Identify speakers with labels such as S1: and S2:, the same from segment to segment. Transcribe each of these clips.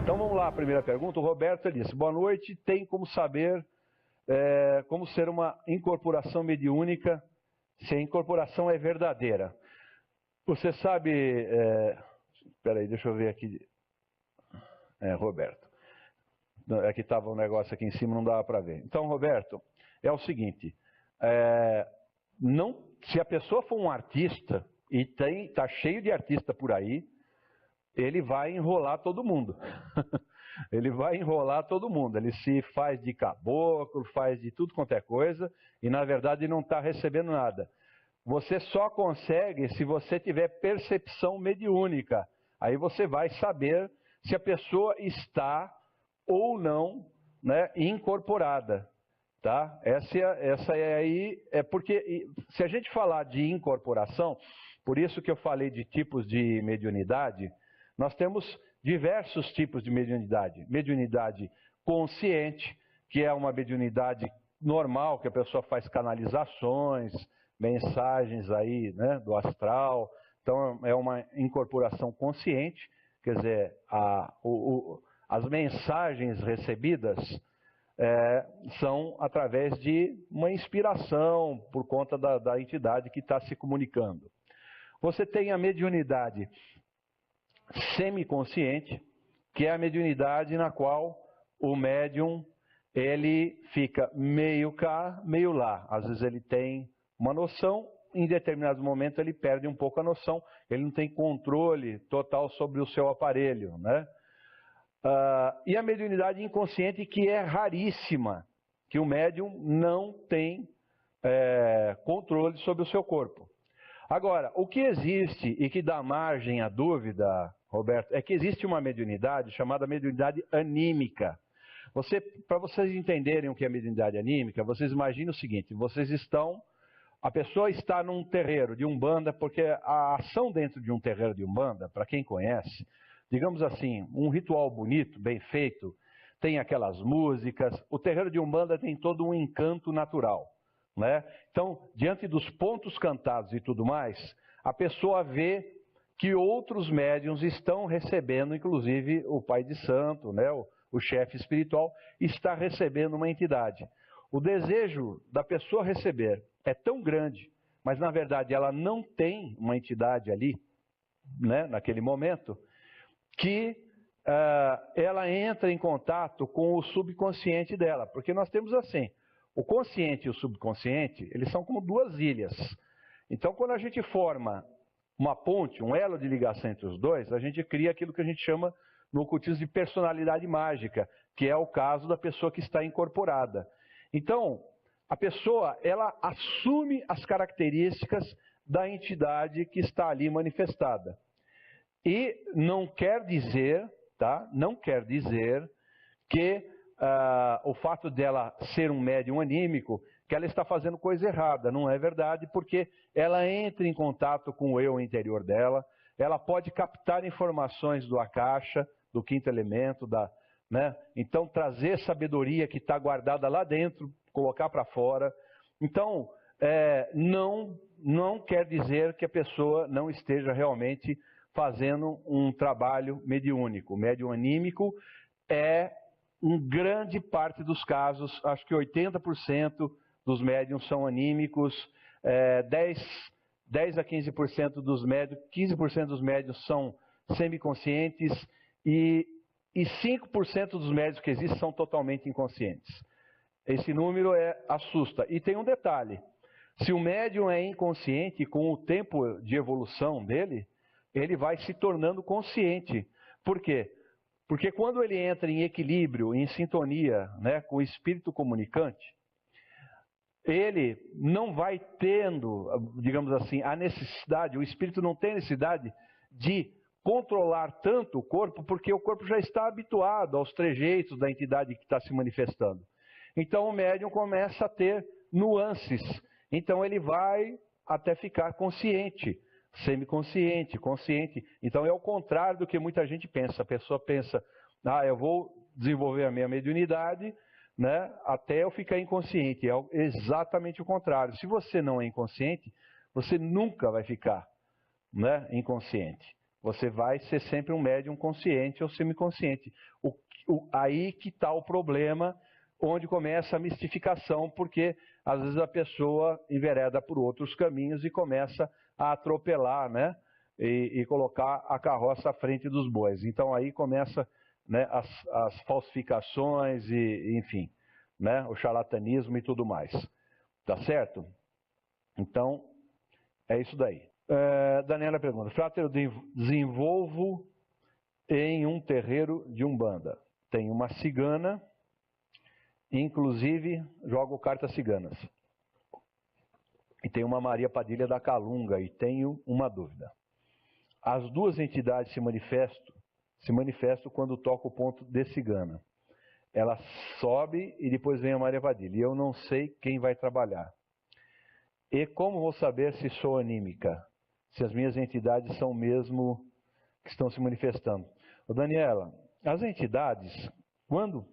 S1: Então vamos lá, a primeira pergunta. O Roberto disse: boa noite, tem como saber como ser uma incorporação mediúnica se a incorporação é verdadeira? Você sabe... Espera aí, deixa eu ver aqui. Roberto. É que estava um negócio aqui em cima, não dava para ver. Então, Roberto, é o seguinte. Se a pessoa for um artista, e está cheio de artista por aí, ele vai enrolar todo mundo. Ele vai enrolar todo mundo. Ele se faz de caboclo, faz de tudo quanto é coisa, e na verdade não está recebendo nada. Você só consegue se você tiver percepção mediúnica. Aí você vai saber se a pessoa está ou não, né, incorporada. Tá? Essa aí é porque, se a gente falar de incorporação, por isso que eu falei de tipos de mediunidade, nós temos diversos tipos de mediunidade. Mediunidade consciente, que é uma mediunidade normal, que a pessoa faz canalizações, mensagens aí, né, do astral. Então é uma incorporação consciente, quer dizer, as mensagens recebidas são através de uma inspiração por conta da entidade que está se comunicando. Você tem a mediunidade semiconsciente, que é a mediunidade na qual o médium ele fica meio cá, meio lá. Às vezes ele tem uma noção, em determinados momentos ele perde um pouco a noção, ele não tem controle total sobre o seu aparelho, né? E a mediunidade inconsciente, que é raríssima, que o médium não tem controle sobre o seu corpo. Agora, o que existe e que dá margem à dúvida, Roberto, é que existe uma mediunidade chamada mediunidade anímica. Para vocês entenderem o que é mediunidade anímica, vocês imaginem o seguinte: a pessoa está num terreiro de Umbanda, porque a ação dentro de um terreiro de Umbanda, para quem conhece, digamos assim, um ritual bonito, bem feito, tem aquelas músicas, o terreiro de Umbanda tem todo um encanto natural, né? Então, diante dos pontos cantados e tudo mais, a pessoa vê que outros médiuns estão recebendo, inclusive o pai de santo, né, o chefe espiritual, está recebendo uma entidade. O desejo da pessoa receber é tão grande, mas na verdade ela não tem uma entidade ali, né, naquele momento, que ela entra em contato com o subconsciente dela. Porque nós temos assim, o consciente e o subconsciente, eles são como duas ilhas. Então, quando a gente forma uma ponte, um elo de ligação entre os dois, a gente cria aquilo que a gente chama no ocultismo de personalidade mágica, que é o caso da pessoa que está incorporada. Então, a pessoa, ela assume as características da entidade que está ali manifestada. E não quer dizer, tá? Não quer dizer que o fato dela ser um médium anímico, que ela está fazendo coisa errada. Não é verdade, porque ela entra em contato com o eu interior dela, ela pode captar informações do Akasha, do quinto elemento, né? Então trazer sabedoria que está guardada lá dentro, colocar para fora. Então, não quer dizer que a pessoa não esteja realmente fazendo um trabalho mediúnico. O médium anímico em grande parte dos casos, acho que 80% dos médiums são anímicos, 10 a 15% dos médiums, 15% dos médiums são semiconscientes e 5% dos médiums que existem são totalmente inconscientes. Esse número assusta. E tem um detalhe: se o médium é inconsciente, com o tempo de evolução dele, ele vai se tornando consciente. Por quê? Porque quando ele entra em equilíbrio, em sintonia, né, com o espírito comunicante, ele não vai tendo, digamos assim, a necessidade, o espírito não tem necessidade de controlar tanto o corpo, porque o corpo já está habituado aos trejeitos da entidade que está se manifestando. Então o médium começa a ter nuances. Então ele vai até ficar consciente, semiconsciente, consciente. Então é o contrário do que muita gente pensa. A pessoa pensa, eu vou desenvolver a minha mediunidade, né, até eu ficar inconsciente. É exatamente o contrário. Se você não é inconsciente, você nunca vai ficar, né, inconsciente. Você vai ser sempre um médium consciente ou semiconsciente. Aí que está o problema, onde começa a mistificação, porque às vezes a pessoa envereda por outros caminhos e começa a atropelar, né? E colocar a carroça à frente dos bois. Então aí começa, né, as falsificações e enfim, né, o charlatanismo e tudo mais. Tá certo? Então, é isso daí. Daniela pergunta, Frater, eu desenvolvo em um terreiro de Umbanda. Tem uma cigana, inclusive jogo cartas ciganas. E tem uma Maria Padilha da Calunga, e tenho uma dúvida. As duas entidades se manifestam quando toca o ponto de cigana. Ela sobe e depois vem a Maria Padilha. E eu não sei quem vai trabalhar. E como vou saber se sou anímica? Se as minhas entidades são mesmo que estão se manifestando? Ô Daniela, as entidades, quando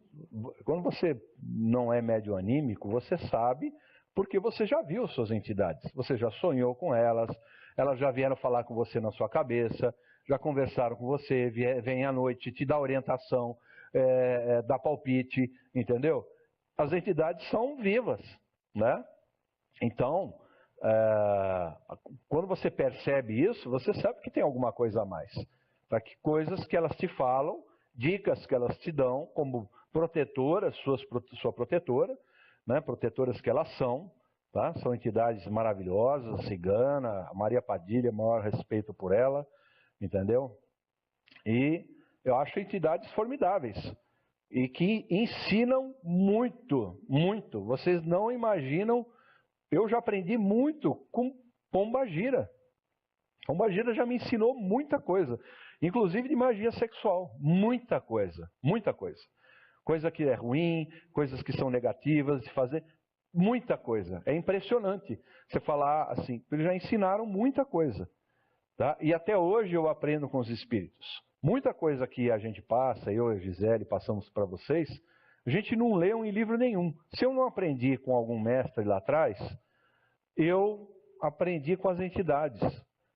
S1: você não é médium anímico, você sabe porque você já viu suas entidades. Você já sonhou com elas, elas já vieram falar com você na sua cabeça, já conversaram com você, vêm à noite, te dá orientação, dá palpite, entendeu? As entidades são vivas, né? Então, quando você percebe isso, você sabe que tem alguma coisa a mais. Para que coisas que elas te falam, dicas que elas te dão, como protetoras, sua protetora, né, protetoras que elas são, tá? São entidades maravilhosas, cigana, Maria Padilha, maior respeito por ela, entendeu? E eu acho entidades formidáveis e que ensinam muito, muito. Vocês não imaginam. Eu já aprendi muito com Pombagira. Pombagira já me ensinou muita coisa, inclusive de magia sexual. Muita coisa, muita coisa. Coisa que é ruim, coisas que são negativas de fazer, muita coisa. É impressionante você falar assim, eles já ensinaram muita coisa. Tá? E até hoje eu aprendo com os espíritos. Muita coisa que a gente passa, eu e a Gisele passamos para vocês, a gente não leu em livro nenhum. Se eu não aprendi com algum mestre lá atrás, eu aprendi com as entidades.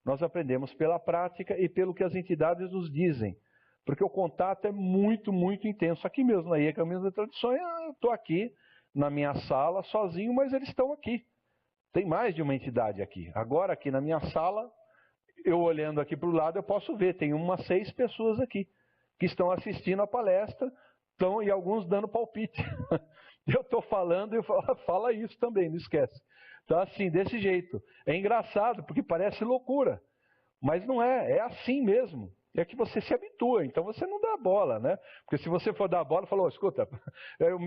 S1: Nós aprendemos pela prática e pelo que as entidades nos dizem. Porque o contato é muito, muito intenso. Aqui mesmo, na IE Caminhos da Tradição, eu estou aqui na minha sala sozinho, mas eles estão aqui. Tem mais de uma entidade aqui. Agora, aqui na minha sala, eu olhando aqui para o lado, eu posso ver, tem umas 6 pessoas aqui que estão assistindo a palestra, e alguns dando palpite. Eu estou falando e eu falo, fala isso também, não esquece. Então, assim, desse jeito. É engraçado, porque parece loucura, mas não é, é assim mesmo. É que você se habitua, então você não dá bola, né? Porque se você for dar bola, falou, escuta,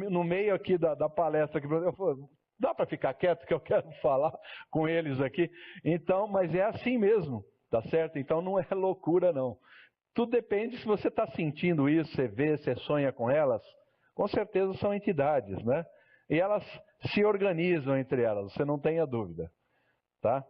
S1: no meio aqui da palestra, aqui, eu falo, dá para ficar quieto que eu quero falar com eles aqui? Então, mas é assim mesmo, tá certo? Então não é loucura não. Tudo depende se você está sentindo isso, você vê, você sonha com elas, com certeza são entidades, né? E elas se organizam entre elas, você não tenha dúvida, tá?